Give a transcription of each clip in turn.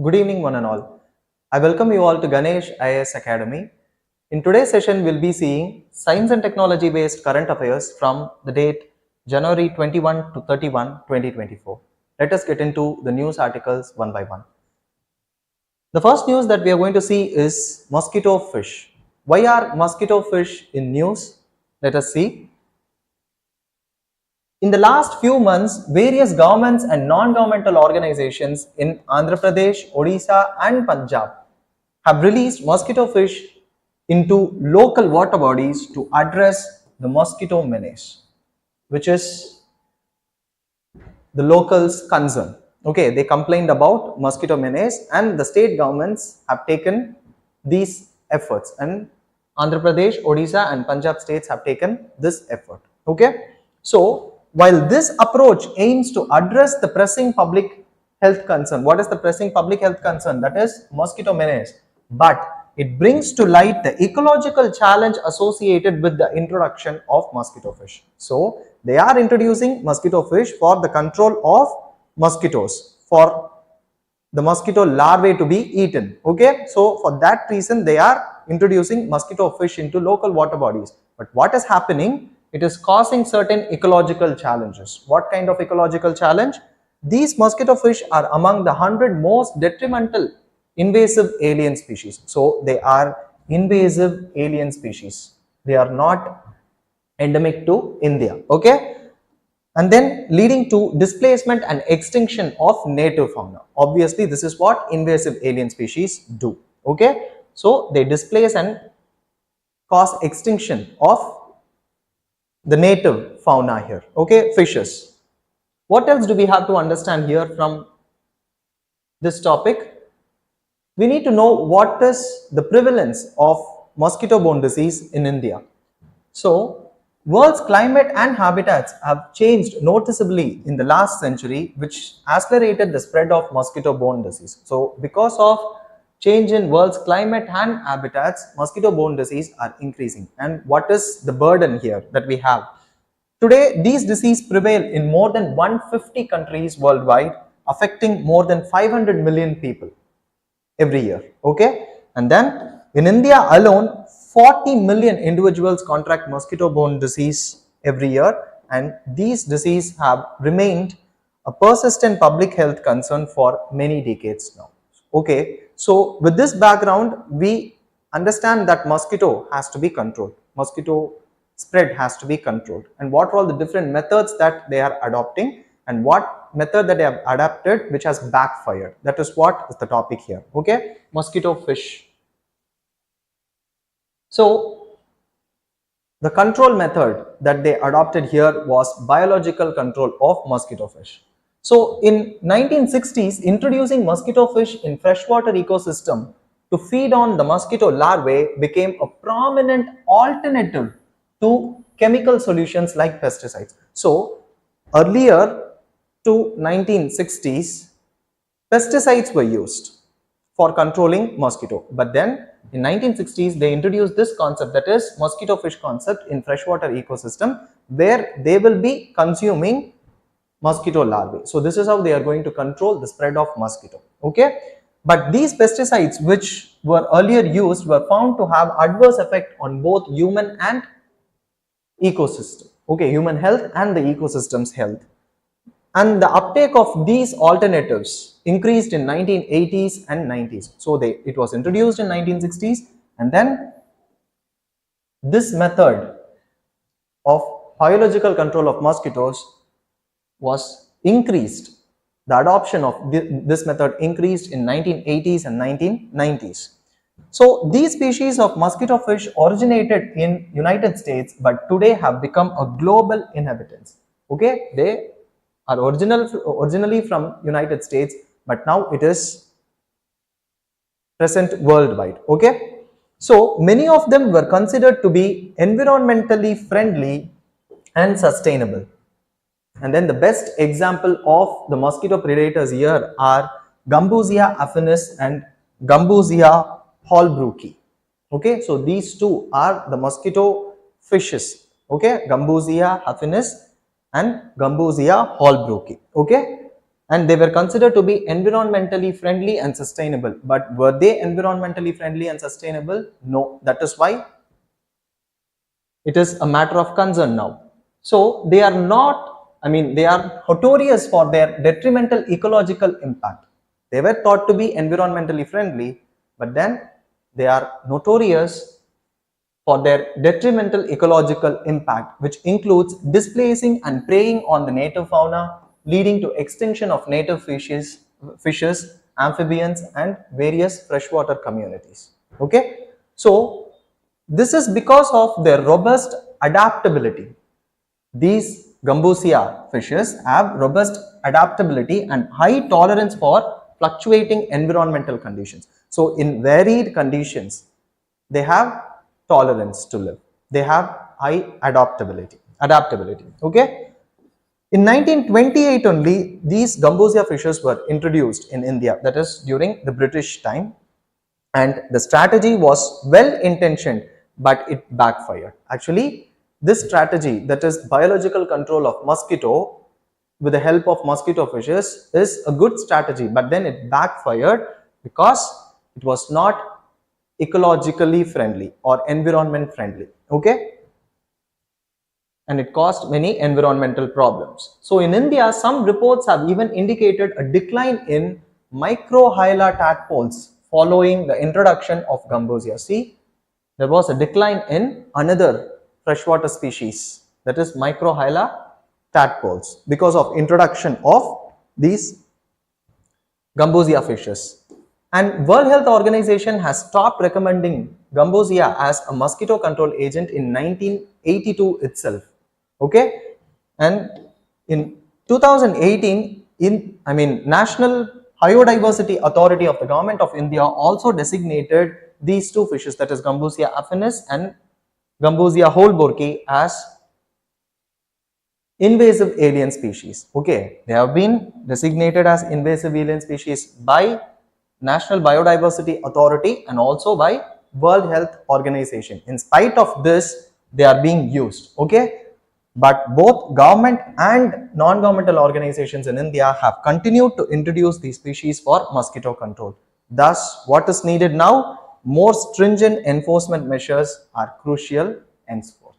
Good evening, one and all. I welcome you all to Ganesh IAS Academy. In today's session, we'll be seeing science and technology based current affairs from the date January 21 to 31, 2024. Let us get into the news articles one by one. The first news that we are going to see is mosquito fish. Why are mosquito fish in news? Let us see. In the last few months, various governments and non-governmental organizations in Andhra Pradesh, Odisha and Punjab have released mosquito fish into local water bodies to address the mosquito menace, which is the locals' concern. Okay, they complained about mosquito menace and the state governments have taken these efforts, and Andhra Pradesh, Odisha and Punjab states have taken this effort. Okay, so while this approach aims to address the pressing public health concern, what is the pressing public health concern? That is mosquito menace, but it brings to light the ecological challenge associated with the introduction of mosquito fish. So they are introducing mosquito fish for the control of mosquitoes, for the mosquito larvae to be eaten. Okay, so for that reason they are introducing mosquito fish into local water bodies. But what is happening? It is causing certain ecological challenges. What kind of ecological challenge? These mosquito fish are among the 100 most detrimental invasive alien species. So they are invasive alien species. They are not endemic to India. Okay, and then leading to displacement and extinction of native fauna. Obviously, this is what invasive alien species do. Okay, so they displace and cause extinction of the native fauna here. Okay, fishes. What else do we have to understand here from this topic? We need to know what is the prevalence of mosquito-borne disease in India. So, world's climate and habitats have changed noticeably in the last century, which accelerated the spread of mosquito-borne disease. So, because of change in world's climate and habitats, mosquito-borne disease are increasing. And what is the burden here that we have? Today, these diseases prevail in more than 150 countries worldwide, affecting more than 500 million people every year. Okay, and then in India alone, 40 million individuals contract mosquito-borne disease every year, and these diseases have remained a persistent public health concern for many decades now. Okay, so with this background, we understand that mosquito has to be controlled. Mosquito spread has to be controlled, and what are all the different methods that they are adopting, and what method that they have adapted which has backfired. That is what is the topic here. Okay, mosquito fish. So the control method that they adopted here was biological control of mosquito fish. So in 1960s, introducing mosquito fish in freshwater ecosystem to feed on the mosquito larvae became a prominent alternative to chemical solutions like pesticides. So earlier to 1960s, pesticides were used for controlling mosquito, but then in 1960s they introduced this concept, that is mosquito fish concept, in freshwater ecosystem where they will be consuming mosquito larvae. So this is how they are going to control the spread of mosquito. Okay, but these pesticides which were earlier used were found to have adverse effect on both human and ecosystem. Okay, human health and the ecosystem's health. And the uptake of these alternatives increased in 1980s and 90s. So it was introduced in 1960s, and then this method of biological control of mosquitoes was increased. The adoption of this method increased in 1980s and 1990s. So these species of mosquito fish originated in United States, but today have become a global inhabitants. Okay, they are originally from United States, but now it is present worldwide. Okay, so many of them were considered to be environmentally friendly and sustainable. And then the best example of the mosquito predators here are Gambusia affinis and Gambusia holbrooki. Okay, so these two are the mosquito fishes. Okay, Gambusia affinis and Gambusia holbrooki. Okay, and they were considered to be environmentally friendly and sustainable. But were they environmentally friendly and sustainable? No. That is why it is a matter of concern now. So they are not, they are notorious for their detrimental ecological impact. They were thought to be environmentally friendly, but then they are notorious for their detrimental ecological impact, which includes displacing and preying on the native fauna, leading to extinction of native fishes, amphibians, and various freshwater communities. Okay, so this is because of their robust adaptability. These Gambusia fishes have robust adaptability and high tolerance for fluctuating environmental conditions. So in varied conditions, they have tolerance to live. They have high adaptability. Okay. In 1928 only, these Gambusia fishes were introduced in India, that is during the British time, and the strategy was well intentioned, but it backfired. Actually, this strategy, that is biological control of mosquito with the help of mosquito fishes, is a good strategy, but then it backfired because it was not ecologically friendly or environment friendly. Okay, and it caused many environmental problems. So in India, some reports have even indicated a decline in microhyla tadpoles following the introduction of Gambusia. See, there was a decline in another freshwater species, that is microhyla tadpoles, because of introduction of these Gambusia fishes. And World Health Organization has stopped recommending Gambusia as a mosquito control agent in 1982 itself. Okay, and in 2018, National Biodiversity Authority of the Government of India also designated these two fishes, that is Gambusia affinis and Gambusia holborki, as invasive alien species. Okay, they have been designated as invasive alien species by National Biodiversity Authority and also by World Health Organization. In spite of this, they are being used. Okay, but both government and non-governmental organizations in India have continued to introduce these species for mosquito control. Thus, what is needed now? More stringent enforcement measures are crucial henceforth.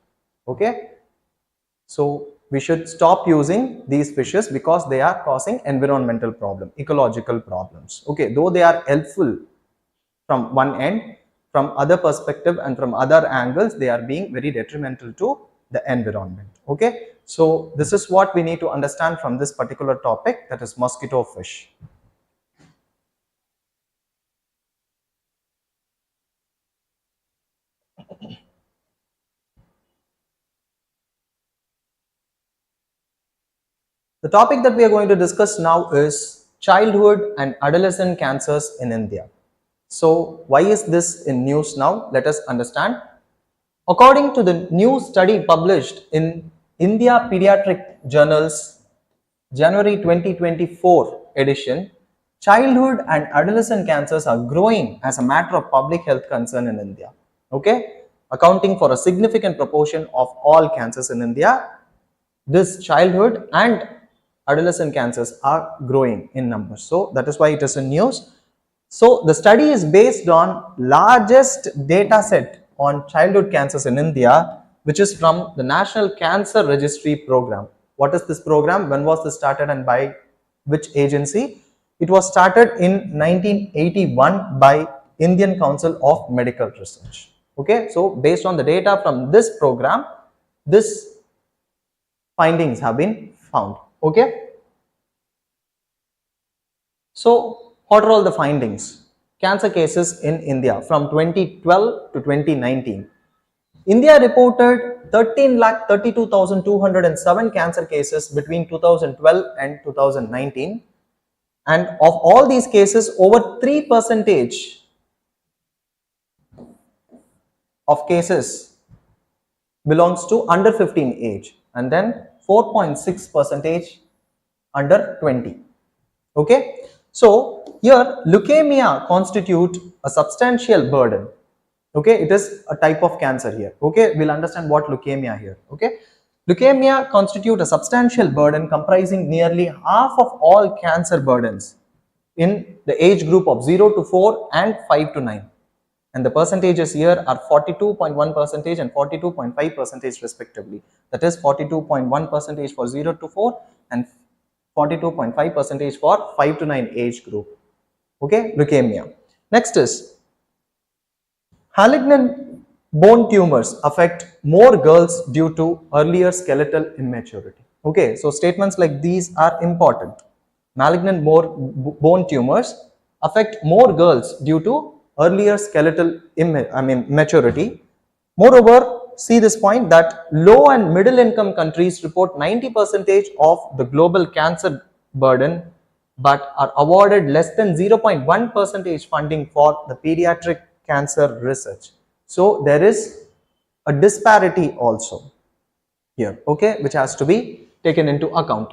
Okay, so we should stop using these fishes because they are causing environmental problem, ecological problems. Okay, though they are helpful from one end, from other perspective and from other angles, they are being very detrimental to the environment. Okay, so this is what we need to understand from this particular topic, that is mosquito fish. The topic that we are going to discuss now is childhood and adolescent cancers in India. So why is this in news now? Let us understand. According to the new study published in India Pediatric Journals January 2024 edition, childhood and adolescent cancers are growing as a matter of public health concern in India. Okay, accounting for a significant proportion of all cancers in India, this childhood and adolescent cancers are growing in numbers. So that is why it is in news. So the study is based on largest data set on childhood cancers in India, which is from the National Cancer Registry Program. What is this program? When was this started and by which agency? It was started in 1981 by Indian Council of Medical Research. Okay, so based on the data from this program, this findings have been found. Okay, so what are all the findings? Cancer cases in India from 2012 to 2019. India reported 13,32,207 cancer cases between 2012 and 2019, and of all these cases, over 3% of cases belongs to under 15 age, and then 4.6% under 20. Okay, so here leukemia constitute a substantial burden. Okay, it is a type of cancer here. Okay, we'll understand what leukemia here. Okay, Leukemia constitutes a substantial burden comprising nearly half of all cancer burdens in the age group of 0 to 4 and 5 to 9. And the percentages here are 42.1% and 42.5% respectively. That is 42.1% for 0 to 4 and 42.5% for 5 to 9 age group. Okay, leukemia. Next is malignant bone tumors affect more girls due to earlier skeletal immaturity. Okay, so statements like these are important. Malignant bone tumors affect more girls due to earlier skeletal maturity. Moreover, see this point that low and middle income countries report 90% of the global cancer burden but are awarded less than 0.1% funding for the pediatric cancer research. So there is a disparity also here, okay, which has to be taken into account.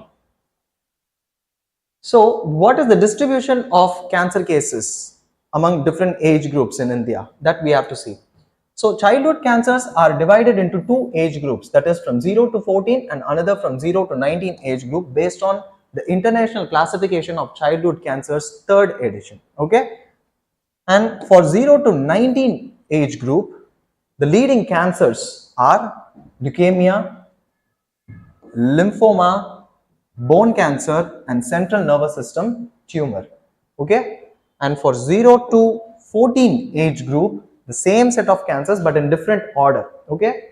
So what is the distribution of cancer cases among different age groups in India? That we have to see. So childhood cancers are divided into two age groups, that is from 0 to 14 and another from 0 to 19 age group based on the International Classification of Childhood Cancers 3rd edition. Okay, and for 0 to 19 age group, the leading cancers are leukemia, lymphoma, bone cancer and central nervous system tumor. Okay, and for 0 to 14 age group, the same set of cancers but in different order. Okay,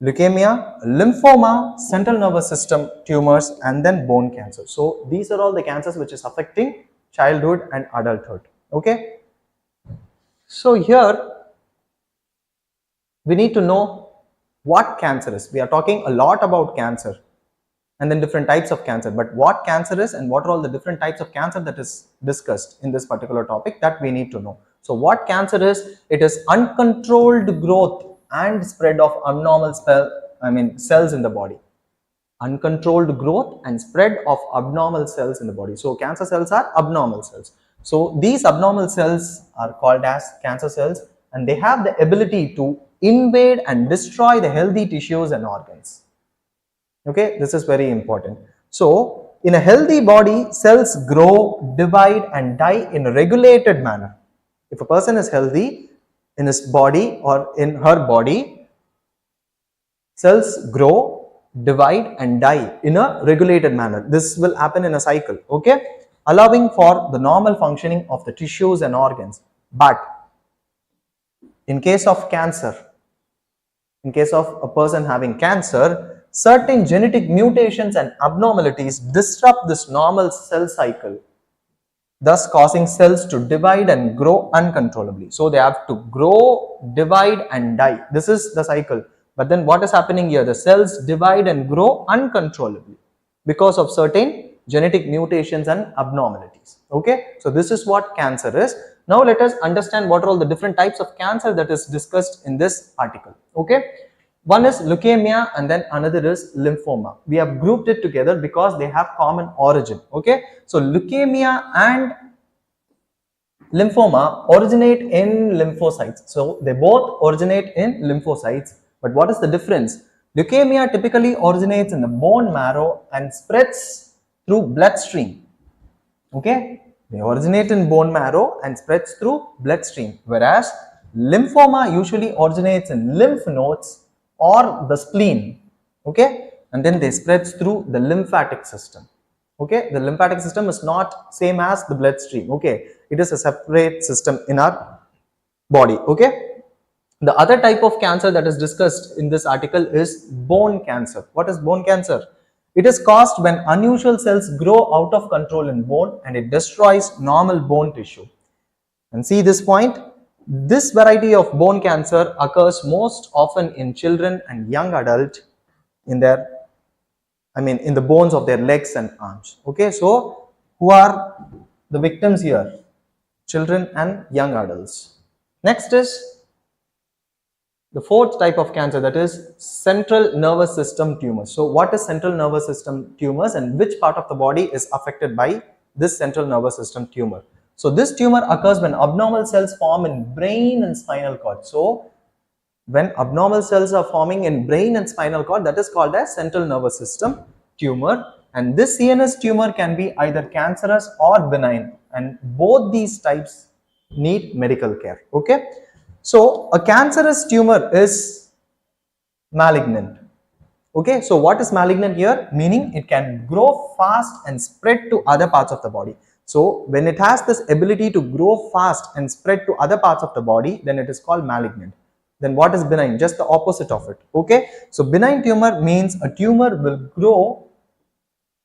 leukemia, lymphoma, central nervous system tumors and then bone cancer. So these are all the cancers which is affecting childhood and adulthood. Okay, so here we need to know what cancer is. We are talking a lot about cancer and then different types of cancer, but what cancer is and what are all the different types of cancer that is discussed in this particular topic, that we need to know. So what cancer is? It is uncontrolled growth and spread of abnormal cells in the body. Uncontrolled growth and spread of abnormal cells in the body. So cancer cells are abnormal cells. So these abnormal cells are called as cancer cells and they have the ability to invade and destroy the healthy tissues and organs. Okay, this is very important. So in a healthy body, cells grow, divide and die in a regulated manner. If a person is healthy, in his body or in her body, cells grow, divide and die in a regulated manner. This will happen in a cycle, okay, allowing for the normal functioning of the tissues and organs. But in case of cancer, in case of a person having cancer, certain genetic mutations and abnormalities disrupt this normal cell cycle, thus causing cells to divide and grow uncontrollably. So they have to grow, divide and die. This is the cycle. But then what is happening here? The cells divide and grow uncontrollably because of certain genetic mutations and abnormalities. Okay, so this is what cancer is. Now let us understand what are all the different types of cancer that is discussed in this article. Okay, one is leukemia and then another is lymphoma. We have grouped it together because they have common origin. Okay, so leukemia and lymphoma originate in lymphocytes. So they both originate in lymphocytes. But what is the difference? Leukemia typically originates in the bone marrow and spreads through bloodstream. Okay, they originate in bone marrow and spreads through bloodstream, whereas lymphoma usually originates in lymph nodes or the spleen. Okay, and then they spreads through the lymphatic system. Okay, the lymphatic system is not same as the bloodstream. Okay, it is a separate system in our body. Okay, the other type of cancer that is discussed in this article is bone cancer. What is bone cancer? It is caused when unusual cells grow out of control in bone and it destroys normal bone tissue. And see this point, this variety of bone cancer occurs most often in children and young adults in their, in the bones of their legs and arms. Okay, so who are the victims here? Children and young adults. Next is the fourth type of cancer, that is central nervous system tumors. So what is central nervous system tumors and which part of the body is affected by this central nervous system tumor? So this tumor occurs when abnormal cells form in brain and spinal cord. So when abnormal cells are forming in brain and spinal cord, that is called as central nervous system tumor. And this CNS tumor can be either cancerous or benign, and both these types need medical care. Okay, so a cancerous tumor is malignant. Okay, so what is malignant here? Meaning it can grow fast and spread to other parts of the body. So when it has this ability to grow fast and spread to other parts of the body, then it is called malignant. Then what is benign? Just the opposite of it. Okay, so benign tumor means a tumor will grow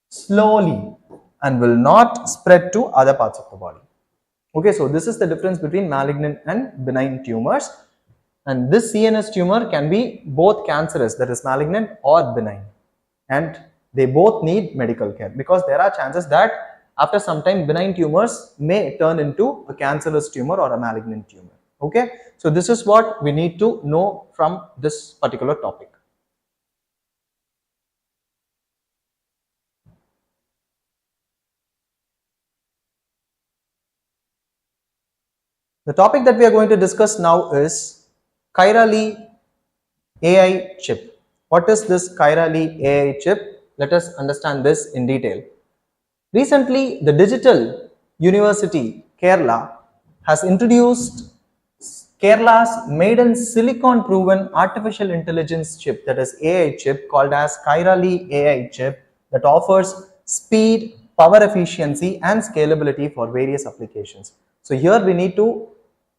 slowly and will not spread to other parts of the body. Okay, so this is the difference between malignant and benign tumors. And this CNS tumor can be both cancerous, that is malignant, or benign. And they both need medical care, because there are chances that after some time benign tumors may turn into a cancerous tumor or a malignant tumor. Okay, so this is what we need to know from this particular topic. The topic that we are going to discuss now is chirally AI chip. What is this chirally AI chip? Let us understand this in detail. Recently, the Digital University Kerala has introduced Kerala's maiden silicon proven artificial intelligence chip, that is AI chip, called as chirally AI chip, that offers speed, power efficiency and scalability for various applications. So here we need to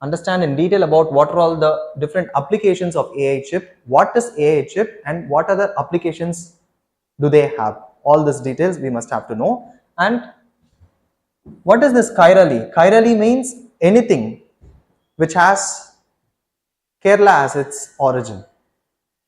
understand in detail about what are all the different applications of AI chip, what is AI chip, and what other applications do they have. All these details we must have to know. And what is this chirally? Chirally means anything which has Kerala as its origin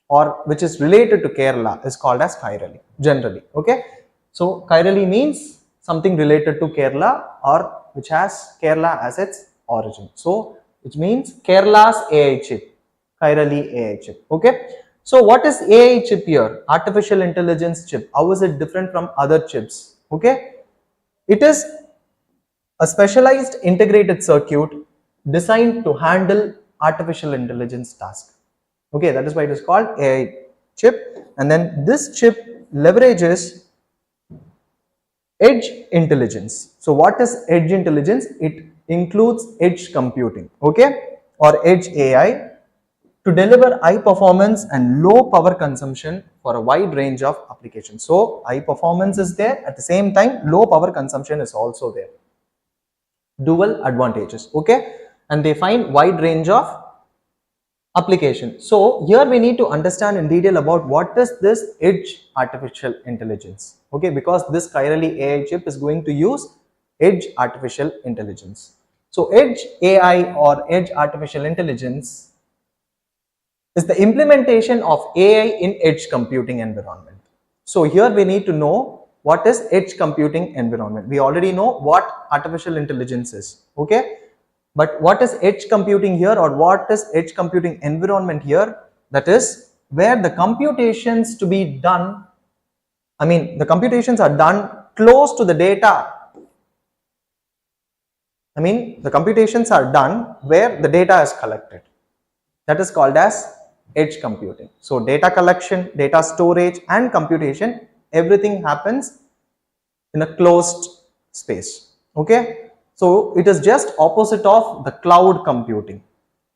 or which is related to Kerala is called as chirally generally. Okay, so chirally means something related to Kerala or which has Kerala as its origin. So which means Kerala's AI chip, chirally AI chip. Okay, so what is AI chip here? Artificial intelligence chip. How is it different from other chips? Okay, it is a specialized integrated circuit designed to handle artificial intelligence task. Okay, that is why it is called AI chip. And then this chip leverages edge intelligence. So what is edge intelligence? It includes edge computing, okay, or edge AI to deliver high performance and low power consumption for a wide range of applications. So high performance is there, at the same time low power consumption is also there. Dual advantages, okay, and they find wide range of application. So here we need to understand in detail about what is this edge artificial intelligence, okay, because this chirally AI chip is going to use edge artificial intelligence. So edge AI or edge artificial intelligence is the implementation of AI in edge computing environment. So here we need to know what is edge computing environment. We already know what artificial intelligence is, okay, but what is edge computing here, or what is edge computing environment here? That is where the computations to be done, the computations are done close to the data. The computations are done where the data is collected. That is called as edge computing. So data collection, data storage and computation, everything happens in a closed space, okay. So it is just opposite of the cloud computing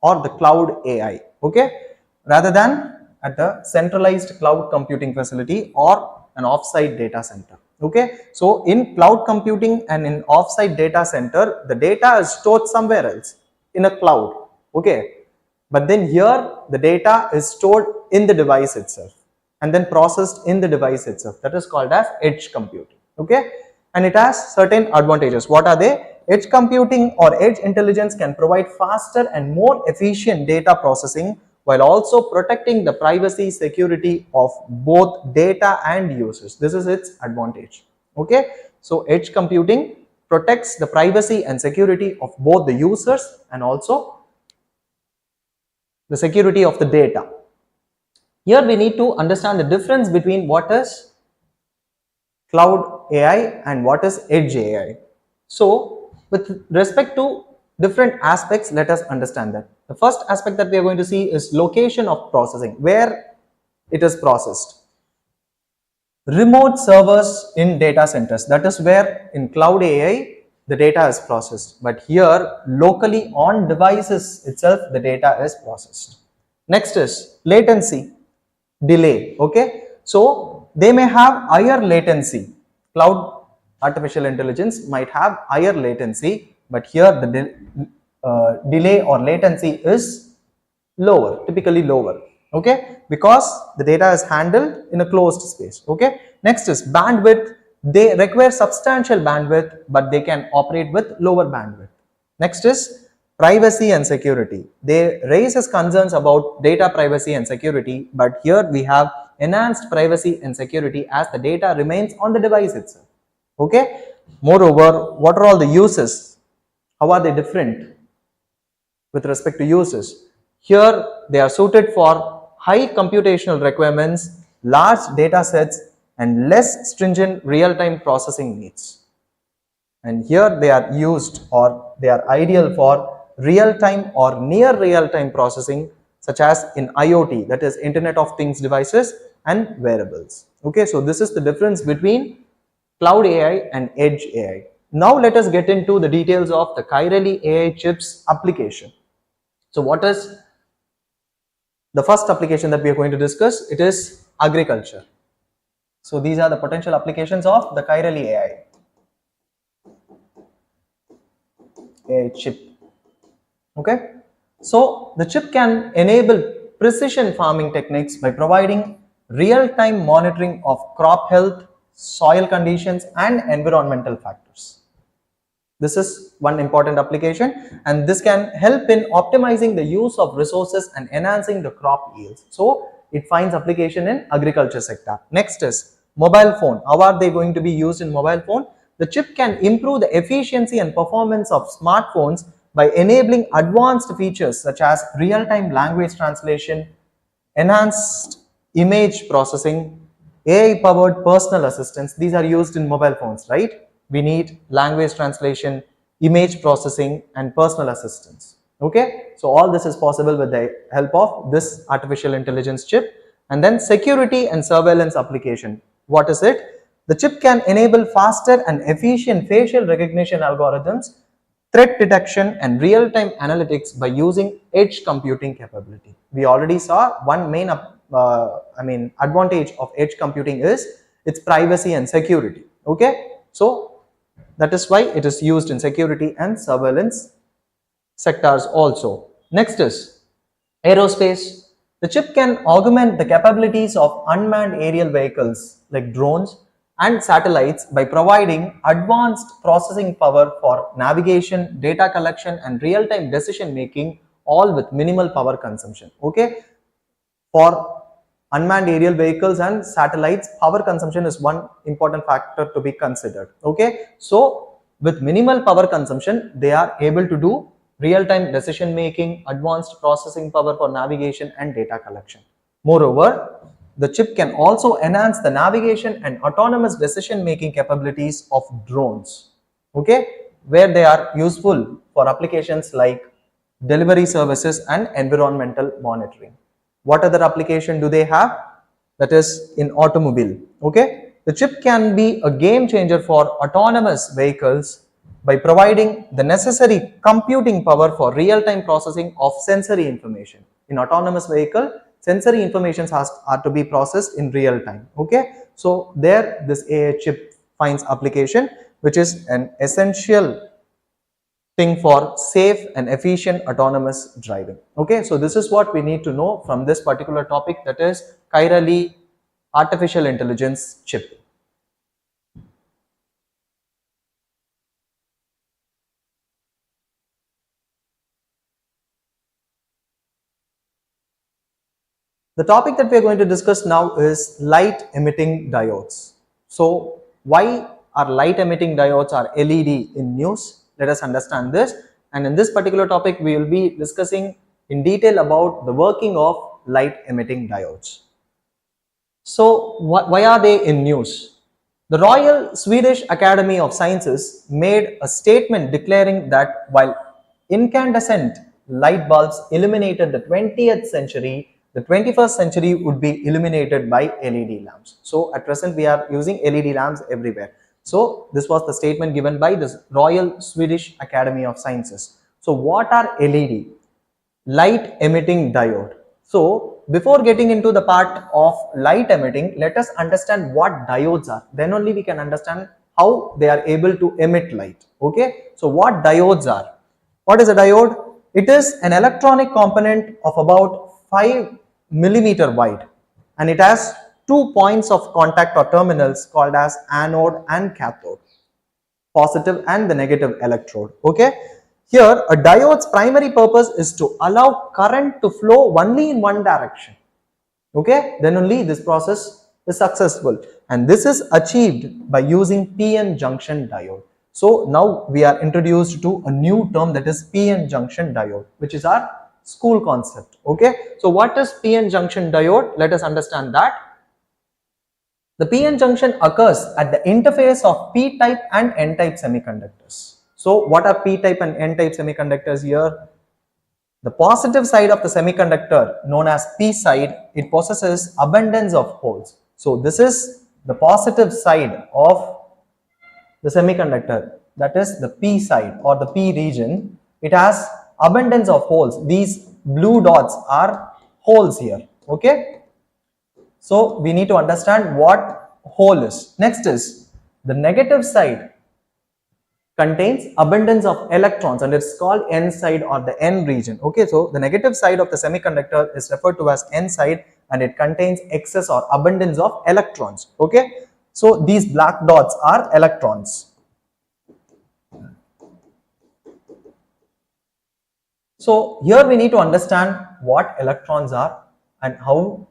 or the cloud AI, okay, rather than at a centralized cloud computing facility or an offsite data center, okay. So in cloud computing and in offsite data center, the data is stored somewhere else in a cloud, okay, but then here the data is stored in the device itself and then processed in the device itself. That is called as edge computing, okay, and it has certain advantages. What are they? Edge computing or edge intelligence can provide faster and more efficient data processing while also protecting the privacy security of both data and users. This is its advantage, okay. So edge computing protects the privacy and security of both the users and also the security of the data. Here we need to understand the difference between what is cloud AI and what is edge AI. So with respect to different aspects, let us understand that. The first aspect that we are going to see is location of processing, where it is processed. Remote servers in data centers, that is where in cloud AI the data is processed, but here locally on devices itself the data is processed. Next is latency, delay. Okay, so they may have higher latency. Cloud artificial intelligence might have higher latency, but here the delay or latency is lower, typically lower. Okay, because the data is handled in a closed space. Okay, next is bandwidth. They require substantial bandwidth, but they can operate with lower bandwidth. Next is privacy and security. They raises concerns about data privacy and security, but here we have enhanced privacy and security as the data remains on the device itself. Okay, moreover, what are all the uses? How are they different with respect to uses? Here they are suited for high computational requirements, large data sets, and less stringent real-time processing needs. And here they are used, or they are ideal for real-time or near real-time processing, such as in IoT, that is Internet of Things devices and wearables. Okay, so this is the difference between cloud AI and edge AI. Now let us get into the details of the Kairali AI chips application. So what is the first application that we are going to discuss? It is agriculture. So these are the potential applications of the Kairali AI chip. Okay, so the chip can enable precision farming techniques by providing real-time monitoring of crop health, soil conditions, and environmental factors. This is one important application, and this can help in optimizing the use of resources and enhancing the crop yields. So it finds application in agriculture sector. Next is mobile phone. How are they going to be used in mobile phone? The chip can improve the efficiency and performance of smartphones by enabling advanced features such as real-time language translation, enhanced image processing, AI-powered personal assistants. These are used in mobile phones, right? We need language translation, image processing, and personal assistance. Okay, so all this is possible with the help of this artificial intelligence chip. And then security and surveillance application. What is it? The chip can enable faster and efficient facial recognition algorithms, threat detection, and real-time analytics by using edge computing capability. We already saw one main advantage of edge computing is its privacy and security. Okay, so that is why it is used in security and surveillance sectors also. Next is aerospace. The chip can augment the capabilities of unmanned aerial vehicles like drones and satellites by providing advanced processing power for navigation, data collection, and real-time decision making, all with minimal power consumption. Okay, for unmanned aerial vehicles and satellites, power consumption is one important factor to be considered. Okay, so with minimal power consumption, they are able to do real-time decision making, advanced processing power for navigation and data collection. Moreover, the chip can also enhance the navigation and autonomous decision making capabilities of drones. Okay, where they are useful for applications like delivery services and environmental monitoring. What other application do they have? That is in automobile. Okay, the chip can be a game changer for autonomous vehicles by providing the necessary computing power for real-time processing of sensory information. In autonomous vehicle, sensory information are to be processed in real time. Okay, so there this AI chip finds application, which is an essential thing for safe and efficient autonomous driving. Okay, so this is what we need to know from this particular topic, that is Kairali artificial intelligence chip. The topic that we are going to discuss now is light emitting diodes. So why are light emitting diodes or LED in news? Let us understand this, and in this particular topic we will be discussing in detail about the working of light emitting diodes. So why are they in news? The Royal Swedish Academy of Sciences made a statement declaring that while incandescent light bulbs illuminated the 20th century, the 21st century would be illuminated by LED lamps. So at present we are using LED lamps everywhere. So this was the statement given by the Royal Swedish Academy of Sciences. So what are LED? Light emitting diode. So before getting into the part of light emitting, let us understand what diodes are. Then only we can understand how they are able to emit light. Okay. So what diodes are? What is a diode? It is an electronic component of about 5 millimeter wide, and it has 2 points of contact or terminals called as anode and cathode, positive and the negative electrode. Okay. Here a diode's primary purpose is to allow current to flow only in one direction. Okay, then only this process is successful, and this is achieved by using PN junction diode. So now we are introduced to a new term, that is PN junction diode, which is our school concept. Okay, so what is PN junction diode? Let us understand that. The PN junction occurs at the interface of P-type and N-type semiconductors. So what are P-type and N-type semiconductors here? The positive side of the semiconductor, known as P side, it possesses abundance of holes. So this is the positive side of the semiconductor, that is the P side or the P region. It has abundance of holes. These blue dots are holes here. Okay. So we need to understand what hole is. Next is the negative side contains abundance of electrons, and it's called N side or the N region. Okay, so the negative side of the semiconductor is referred to as N side, and it contains excess or abundance of electrons. Okay, so these black dots are electrons. So here we need to understand what electrons are and how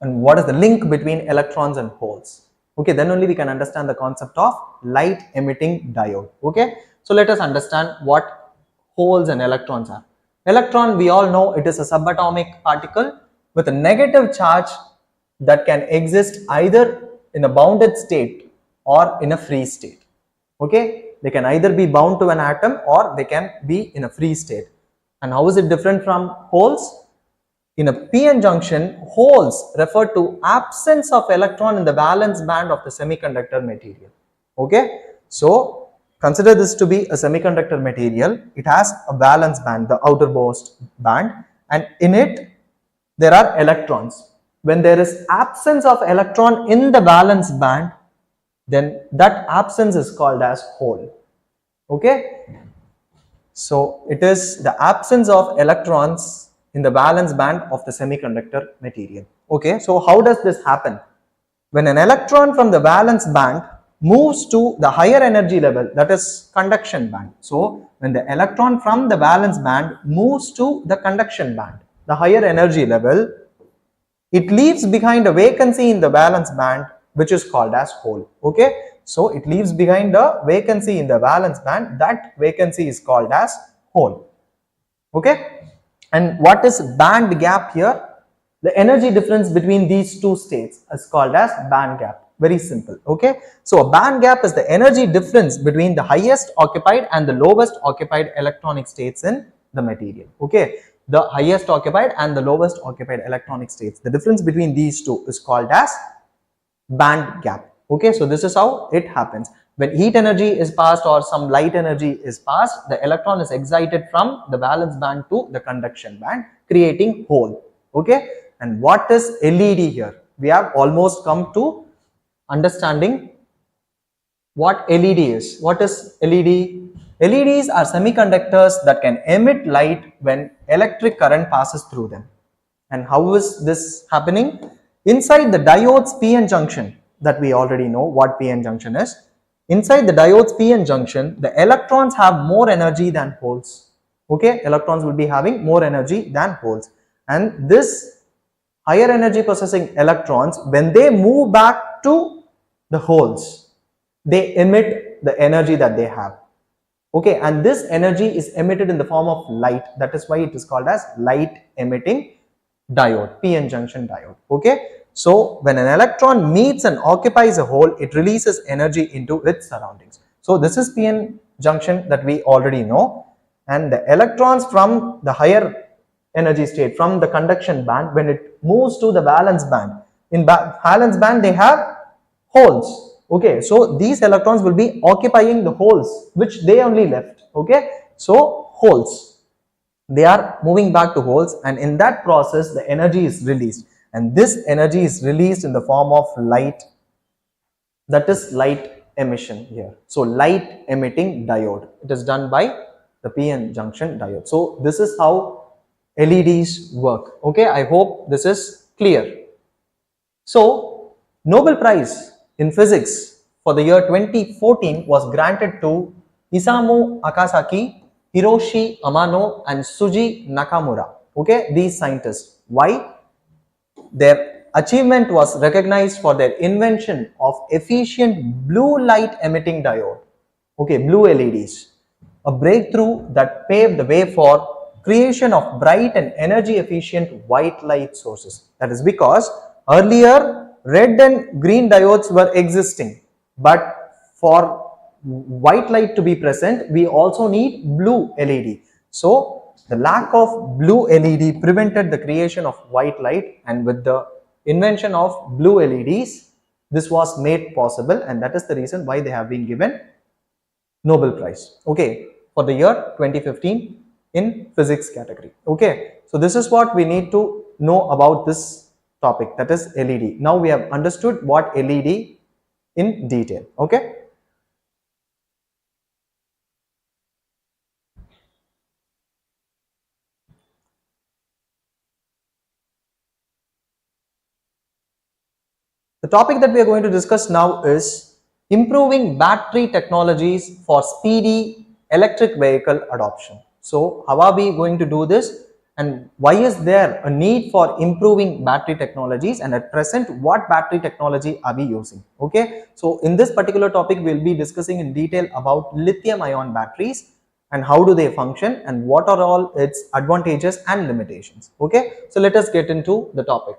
and what is the link between electrons and holes. Okay, then only we can understand the concept of light emitting diode. Okay, so let us understand what holes and electrons are. Electron, we all know, it is a subatomic particle with a negative charge that can exist either in a bounded state or in a free state. Okay, they can either be bound to an atom or they can be in a free state. And how is it different from holes? In a PN junction, holes refer to absence of electron in the valence band of the semiconductor material. Okay, so consider this to be a semiconductor material. It has a valence band, the outermost band, and in it there are electrons. When there is absence of electron in the valence band, then that absence is called as hole. Okay, so it is the absence of electrons in the valence band of the semiconductor material. Okay, so how does this happen? When an electron from the valence band moves to the higher energy level, that is conduction band. So when the electron from the valence band moves to the conduction band, the higher energy level, it leaves behind a vacancy in the valence band, which is called as hole. Okay, so it leaves behind a vacancy in the valence band. That vacancy is called as hole. Okay. And what is band gap here? The energy difference between these two states is called as band gap. Very simple. Okay, so a band gap is the energy difference between the highest occupied and the lowest occupied electronic states in the material. Okay, the highest occupied and the lowest occupied electronic states, the difference between these two is called as band gap. Okay, so this is how it happens. When heat energy is passed or some light energy is passed, the electron is excited from the valence band to the conduction band, creating hole. Okay, and what is LED here? We have almost come to understanding what LED is. What is LED? LEDs are semiconductors that can emit light when electric current passes through them. And how is this happening? Inside the diode's PN junction, that we already know what PN junction is. Inside the diode's PN junction, the electrons have more energy than holes. Okay, electrons will be having more energy than holes. And this higher energy possessing electrons, when they move back to the holes, they emit the energy that they have. Okay, and this energy is emitted in the form of light. That is why it is called as light emitting diode, PN junction diode. Okay. So when an electron meets and occupies a hole, it releases energy into its surroundings. So this is PN junction that we already know. and the electrons from the higher energy state, from the conduction band, when it moves to the valence band, in valence band they have holes. Okay, so these electrons will be occupying the holes which they only left. Okay, so holes, they are moving back to holes, and in that process the energy is released, and this energy is released in the form of light, that is light emission here. So light emitting diode, it is done by the PN junction diode. So this is how LEDs work. Okay, I hope this is clear. So Nobel Prize in Physics for the year 2014 was granted to Isamu Akasaki, Hiroshi Amano and Suji Nakamura. Okay, these scientists. Why? Their achievement was recognized for their invention of efficient blue light emitting diode. Okay, blue LEDs. A breakthrough that paved the way for creation of bright and energy efficient white light sources. That is because earlier red and green diodes were existing, but for white light to be present, we also need blue LED. So the lack of blue LED prevented the creation of white light, and with the invention of blue LEDs, this was made possible, and that is the reason why they have been given Nobel Prize. Okay, for the year 2015 in physics category. Okay, so this is what we need to know about this topic, that is LED. Now we have understood what LED in detail. Okay. The topic that we are going to discuss now is improving battery technologies for speedy electric vehicle adoption. So how are we going to do this, and why is there a need for improving battery technologies, and at present what battery technology are we using? Okay, so in this particular topic we will be discussing in detail about lithium ion batteries and how do they function and what are all its advantages and limitations. Okay, so let us get into the topic.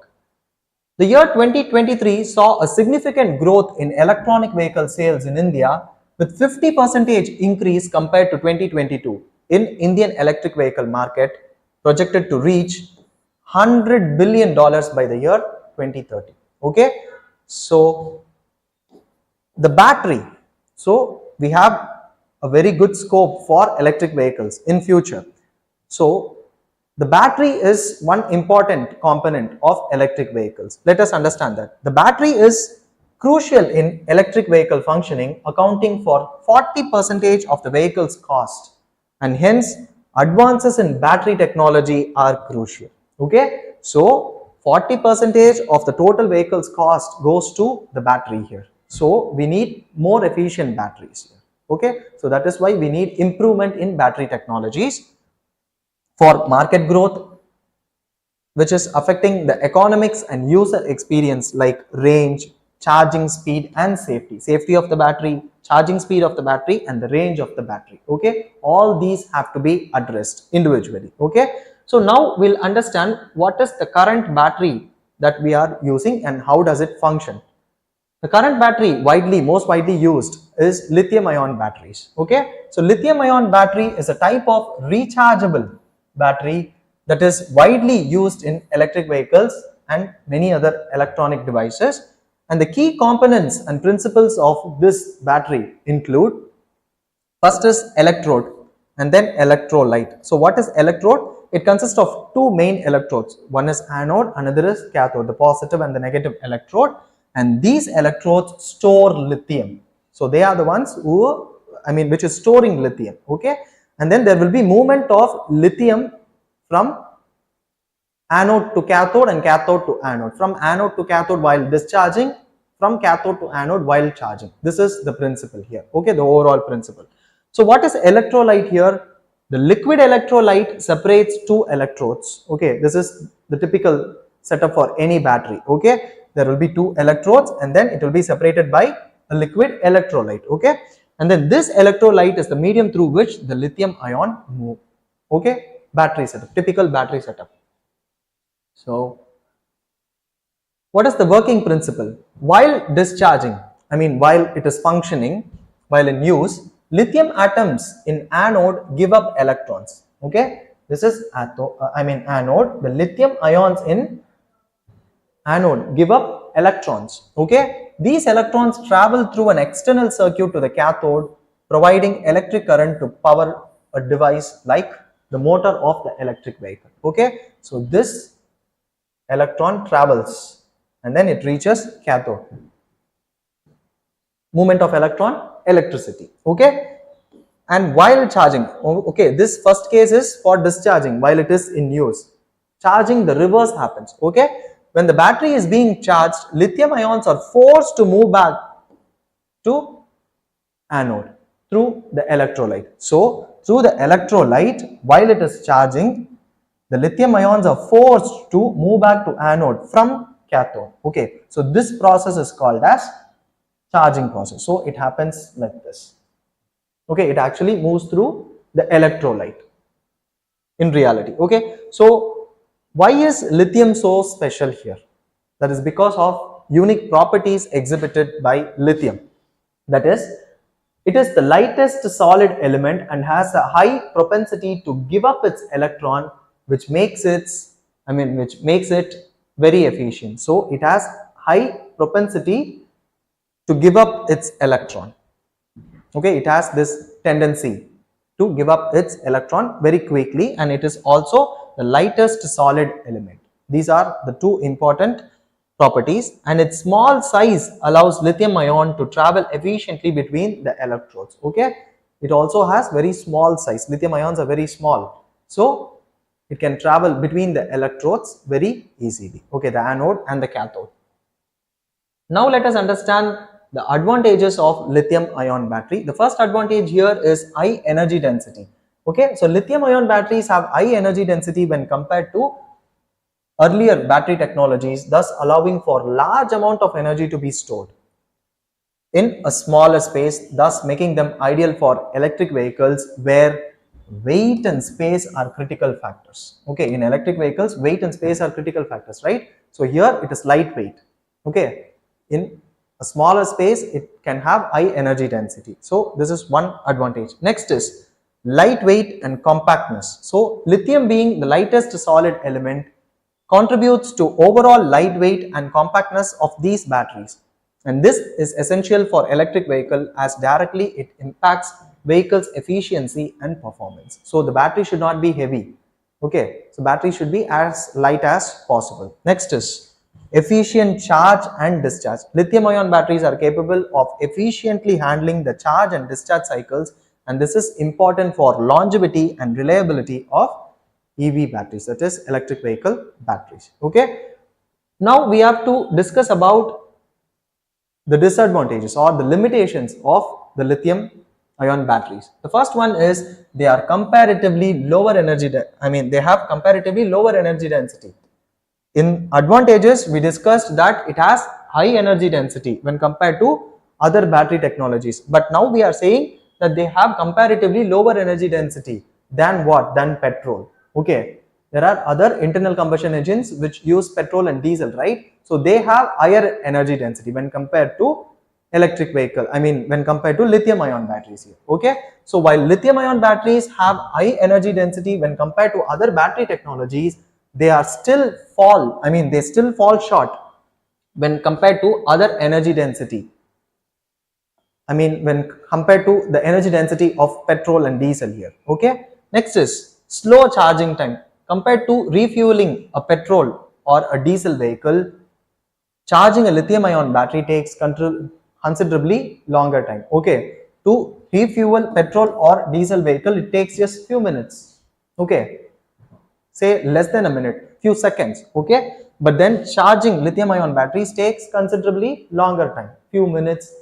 The year 2023 saw a significant growth in electronic vehicle sales in India, with 50% increase compared to 2022 in Indian electric vehicle market, projected to reach $100 billion by the year 2030. Okay, so the battery, so we have a very good scope for electric vehicles in future. So the battery is one important component of electric vehicles. Let us understand that. The battery is crucial in electric vehicle functioning, accounting for 40% of the vehicle's cost, and hence advances in battery technology are crucial. Okay, so 40% of the total vehicle's cost goes to the battery here. So we need more efficient batteries here. Okay, so that is why we need improvement in battery technologies for market growth, which is affecting the economics and user experience, like range, charging speed and safety. Safety of the battery, charging speed of the battery and the range of the battery. Okay, all these have to be addressed individually. Okay, so now we'll understand what is the current battery that we are using and how does it function. The current battery most widely used is lithium ion batteries. Okay, so lithium ion battery is a type of rechargeable battery that is widely used in electric vehicles and many other electronic devices, and the key components and principles of this battery include: first is electrode and then electrolyte. So what is electrode? It consists of two main electrodes. One is anode, another is cathode, the positive and the negative electrode, and these electrodes store lithium. So they are the ones who, which is storing lithium. Okay, and then there will be movement of lithium from anode to cathode and cathode to anode, from anode to cathode while discharging, from cathode to anode while charging. This is the principle here. Okay, the overall principle. So what is electrolyte here? The liquid electrolyte separates two electrodes. Okay, this is the typical setup for any battery. Okay, there will be two electrodes and then it will be separated by a liquid electrolyte. Okay, and then this electrolyte is the medium through which the lithium ion move. Okay, battery setup, typical battery setup. So what is the working principle? While discharging, while it is functioning, while in use, lithium atoms in anode give up electrons. Okay, this is anode. The lithium ions in anode give up electrons. Okay, these electrons travel through an external circuit to the cathode, providing electric current to power a device like the motor of the electric vehicle. Okay, so this electron travels and then it reaches cathode. Movement of electron, electricity. Okay, and while charging, okay, this first case is for discharging while it is in use. Charging, the reverse happens. Okay, when the battery is being charged, lithium ions are forced to move back to anode through the electrolyte. So through the electrolyte, while it is charging, the lithium ions are forced to move back to anode from cathode. Okay, so this process is called as charging process. So it happens like this. Okay, it actually moves through the electrolyte in reality. Okay, so why is lithium so special here? That is because of unique properties exhibited by lithium. That is, it is the lightest solid element and has a high propensity to give up its electron, which makes it very efficient. So it has high propensity to give up its electron. Okay, it has this tendency to give up its electron very quickly, and it is also the lightest solid element. These are the two important properties, and its small size allows lithium ion to travel efficiently between the electrodes. Okay, it also has very small size. Lithium ions are very small, so it can travel between the electrodes very easily. Okay, the anode and the cathode. Now let us understand the advantages of lithium ion battery. The first advantage here is high energy density. Okay, so lithium ion batteries have high energy density when compared to earlier battery technologies, thus allowing for large amount of energy to be stored in a smaller space, thus making them ideal for electric vehicles where weight and space are critical factors. Okay, in electric vehicles, weight and space are critical factors, right? So here it is lightweight. Okay, in a smaller space, it can have high energy density. So this is one advantage. Next is lightweight and compactness. So lithium being the lightest solid element contributes to overall lightweight and compactness of these batteries. And this is essential for electric vehicle as directly it impacts vehicles efficiency and performance. So the battery should not be heavy. Okay, so battery should be as light as possible. Next is efficient charge and discharge. Lithium ion batteries are capable of efficiently handling the charge and discharge cycles, and this is important for longevity and reliability of EV batteries, that is electric vehicle batteries. Okay, now we have to discuss about the disadvantages or the limitations of the lithium ion batteries. The first one is they are comparatively lower energy, they have comparatively lower energy density. In advantages, we discussed that it has high energy density when compared to other battery technologies. But now we are saying that they have comparatively lower energy density than what? Than petrol. Okay. There are other internal combustion engines which use petrol and diesel, right? So they have higher energy density when compared to electric vehicle. When compared to lithium ion batteries here. Okay. So while lithium ion batteries have high energy density when compared to other battery technologies, they still fall short when compared to other energy density. When compared to the energy density of petrol and diesel here. Okay. Next is slow charging time. Compared to refueling a petrol or a diesel vehicle, charging a lithium ion battery takes considerably longer time. Okay. To refuel petrol or diesel vehicle, it takes just few minutes. Okay. Say less than a minute, few seconds. Okay, but then charging lithium ion batteries takes considerably longer time, few minutes,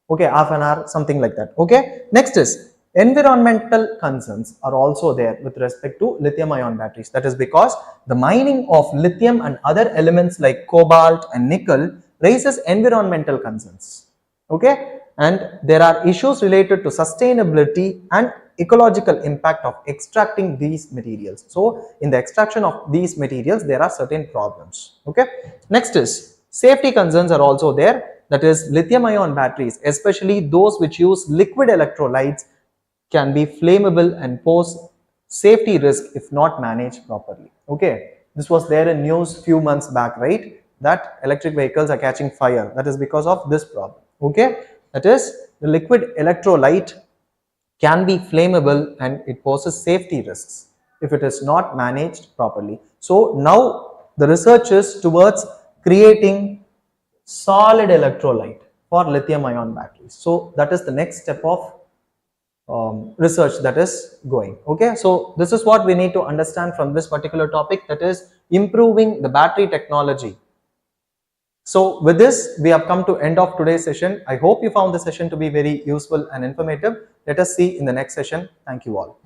okay, half an hour, something like that. Okay, next is environmental concerns are also there with respect to lithium ion batteries. That is because the mining of lithium and other elements like cobalt and nickel raises environmental concerns. Okay, and there are issues related to sustainability and ecological impact of extracting these materials. So in the extraction of these materials, there are certain problems. Okay, next is safety concerns are also there. that is lithium ion batteries, especially those which use liquid electrolytes, can be flammable and pose safety risk if not managed properly. Okay, this was there in news few months back, right? That electric vehicles are catching fire. That is because of this problem. Okay, that is the liquid electrolyte can be flammable and it poses safety risks if it is not managed properly. So now the research is towards creating solid electrolyte for lithium ion batteries. So that is the next step of research that is going. Okay, so this is what we need to understand from this particular topic, that is improving the battery technology. So with this, we have come to end of today's session. I hope you found the session to be very useful and informative. Let us see in the next session. Thank you all.